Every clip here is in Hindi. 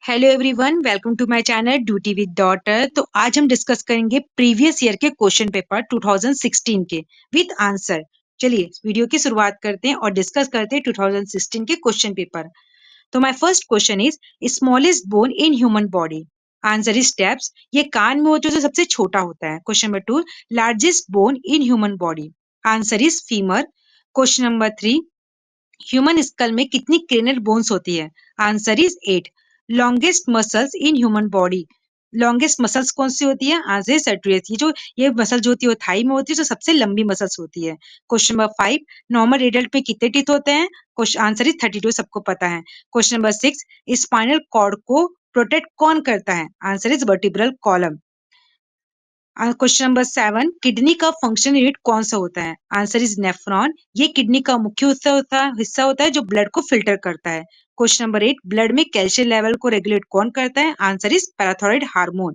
Hello everyone, welcome to my channel duty with daughter. तो आज हम डिस्कस करेंगे प्रीवियस ईयर के क्वेश्चन पेपर 2016 के विद आंसर। चलिए वीडियो की शुरुआत करते हैं और डिस्कस करते हैं 2016 के क्वेश्चन पेपर। तो my first question is smallest bone in human body. Answer is steps. ये कान में होता है जो सबसे छोटा होता है। Question number 2, largest bone in human body. Answer is femur. Question number 3, human skull में कितनी क्रेनियल बोन्स होती है। Answer is 8। Longest muscles in human body. Longest muscles कौन सी होती है। Answer is sartorius. ये मसल जो होती है वो थाई में होती है, जो सबसे लंबी मसल्स होती है। क्वेश्चन नंबर 5, नॉर्मल एडल्ट में कितने टीथ होते हैं। क्वेश्चन आंसर इज 32, सबको पता है। क्वेश्चन नंबर 6, स्पाइनल कॉर्ड को प्रोटेक्ट कौन करता है। Answer is vertebral column. Question number 7, kidney का फंक्शन यूनिट कौन सा होता है। Answer is nephron. ये किडनी का मुख्य हिस्सा होता है जो ब्लड को फिल्टर करता है। क्वेश्चन नंबर 8, ब्लड में कैल्शियम लेवल को रेगुलेट कौन करता है। Answer is parathyroid hormone.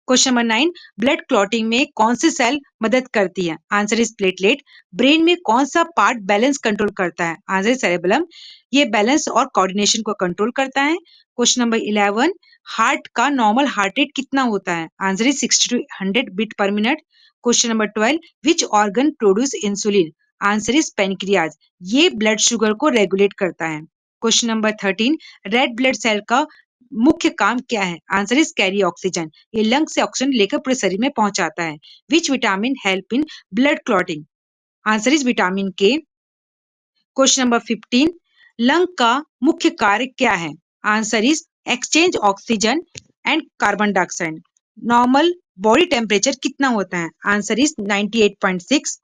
Question number 9, blood clotting में कौन सी सेल मदद करती है। Answer is platelet. ब्रेन में कौन सा पार्ट बैलेंस कंट्रोल करता है। Answer is cerebellum. ये बैलेंस और कोऑर्डिनेशन को कंट्रोल करता है। क्वेश्चन नंबर 11, हार्ट का नॉर्मल हार्ट रेट कितना होता है। Answer is 60 to 100 beat per minute. Question number 12, which organ produce insulin. Answer is pancreas. ये ब्लड शुगर को रेगुलेट करता है। Question number 13, red blood cell का मुख्य काम क्या है। Answer is carry oxygen. ये लंग से ऑक्सीजन लेकर पूरे शरीर में पहुंचाता है। Which vitamin help in blood clotting. Answer is vitamin K. Question number 15, lung का मुख्य कार्य क्या है। Answer is exchange oxygen and carbon dioxide. Normal body temperature कितना होता है। Answer is 98.6।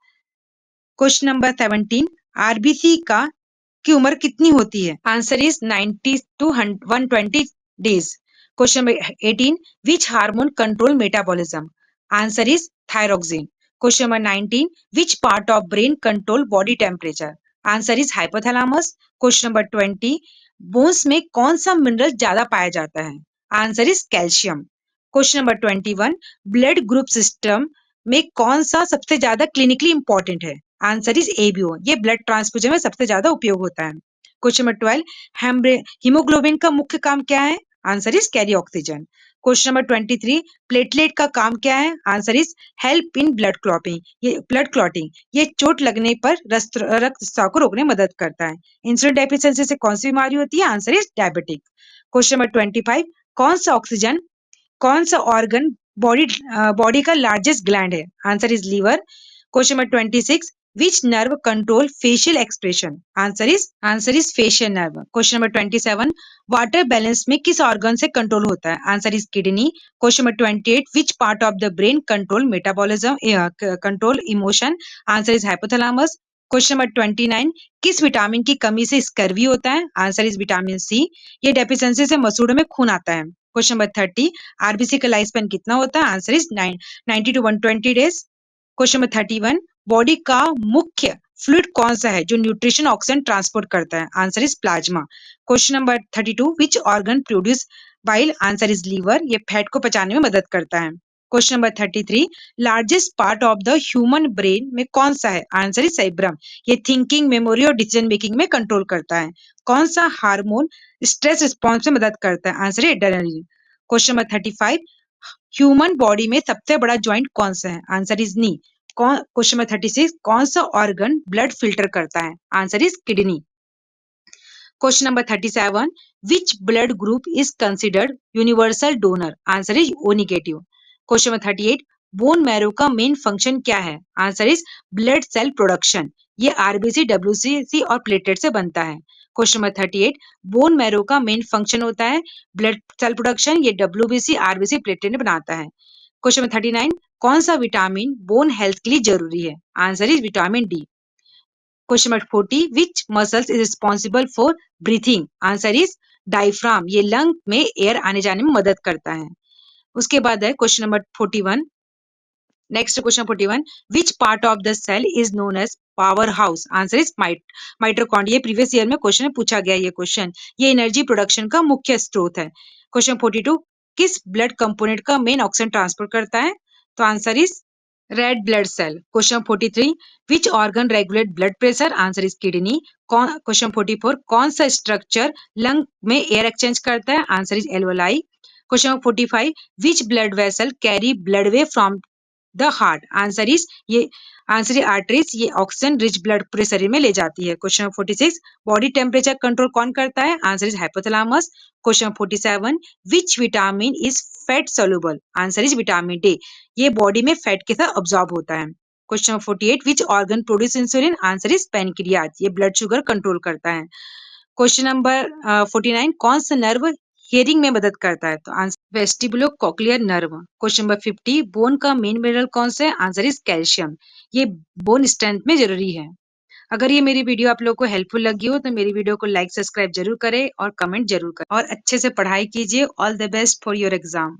Question number 17, RBC का की उम्र कितनी होती है। Answer is 90 to 120 days. Question number 18, which hormone control metabolism. Answer is thyroxine. Question number 19, which part of brain control body temperature. Answer is hypothalamus. Question number 20, bones में कौन सा मिनरल ज्यादा पाया जाता है। Answer is calcium. Question number 21, blood group system में कौन सा सबसे ज्यादा क्लिनिकली इंपॉर्टेंट है। Answer is ABO. ये ब्लड ट्रांसफ्यूजन में सबसे ज्यादा उपयोग होता है। क्वेश्चन नंबर 12, हीमोग्लोबिन का मुख्य काम क्या है। Answer is carry oxygen. Question number 23, platelet का काम क्या है। Answer is help in blood clotting. ये चोट लगने पर रक्त स्राव को रोकने में मदद करता है। इंसुलिन डेफिशिएंसी से कौन सी बीमारी होती है। Answer is diabetic. Question number 25, कौन सा ऑर्गन बॉडी बॉडी का लार्जेस्ट ग्लैंड है। Answer is liver. Question number 26, which nerve control facial expression. Answer is facial nerve. Question number 27, water balance में किस ऑर्गन से कंट्रोल होता है। Answer is kidney. Question number 28, which part of the brain control metabolism control emotion. Answer is hypothalamus. Question number 29, किस विटामिन की कमी से स्कर्वी होता है। Answer is vitamin C. ये डेफिशिएंसी से मसूड़ों में खून आता है। क्वेश्चन नंबर 30, आरबीसी का लाइफ स्पैन कितना होता है। Answer is 90 to 120 days. Question number 31, body का मुख्य फ्लूइड कौन सा है जो न्यूट्रिशन ऑक्सीजन ट्रांसपोर्ट करता है। Answer is plasma. Question number 32, which organ produce bile. Answer is liver. ये फैट को पचाने में मदद करता है। Question number 33, largest part of the human brain में कौन सा है। Answer is cerebrum. ये थिंकिंग, मेमोरी और डिसीजन मेकिंग में कंट्रोल करता है। कौन सा हार्मोन स्ट्रेस रिस्पॉन्स में मदद करता है। Answer is adrenaline. Question number 35, human body में सबसे बड़ा ज्वाइंट कौन सा है। Answer is knee. Question number 36, कौन सा ऑर्गन ब्लड फिल्टर करता है। Answer is kidney. Question number 37, which blood group is considered universal donor. Answer is O negative. Question number 38, bone marrow का मेन फंक्शन क्या है। Answer is blood cell production. ये आरबीसी, डब्ल्यूसीसी और प्लेटलेट से बनता है। क्वेश्चन नंबर 38, बोन मैरो का मेन फंक्शन होता है ब्लड सेल प्रोडक्शन। ये डब्ल्यूबीसी, आरबीसी, प्लेटलेट बनाता है। क्वेश्चन नंबर 39, कौन सा विटामिन बोन हेल्थ के लिए जरूरी है। Answer is vitamin D. Question number 40, which muscles is responsible for breathing. Answer is diaphragm. ये लंग में एयर आने जाने में मदद करता है। उसके बाद है question number 41। Next question 41, which part of the cell is known as power house. Answer is mitochondria. Previous year में क्वेश्चन पूछा गया ये क्वेश्चन। ये एनर्जी प्रोडक्शन का मुख्य स्रोत है। क्वेश्चन 42, किस ब्लड कंपोनेंट का मेन ऑक्सीजन ट्रांसपोर्ट करता है। तो answer is red blood cell. Question 43, which organ regulate blood pressure? Answer is kidney. Question 44, कौन सा स्ट्रक्चर लंग में एयर एक्सचेंज करता है? Answer is alveoli. Question 45, which blood vessel carry blood way from the heart? Answer is arteries. ये ऑक्सीजन रिच ब्लड पूरे शरीर में ले जाती है। क्वेश्चन 46, बॉडी टेम्परेचर कंट्रोल कौन करता है? Answer is hypothalamus. Question 47, which vitamin is fat soluble? Answer is vitamin D. ये बॉडी में फैट के साथ ऑब्जॉर्ब होता है। Question 48, which organ produce insulin? Answer is pancreas. ये ब्लड शुगर कंट्रोल करता है। क्वेश्चन नंबर 49, कौन सा नर्व हियरिंग में मदद करता है? तो answer vestibulocochlear nerve. Question number 50, bone का मेन मिनरल कौन सा है? Answer is calcium. ये बोन स्ट्रेंथ में जरूरी है। अगर ये मेरी वीडियो आप लोग को हेल्पफुल लगी हो तो मेरी वीडियो को लाइक सब्सक्राइब जरूर करें और कमेंट जरूर करें और अच्छे से पढ़ाई कीजिए। All the best for your exam.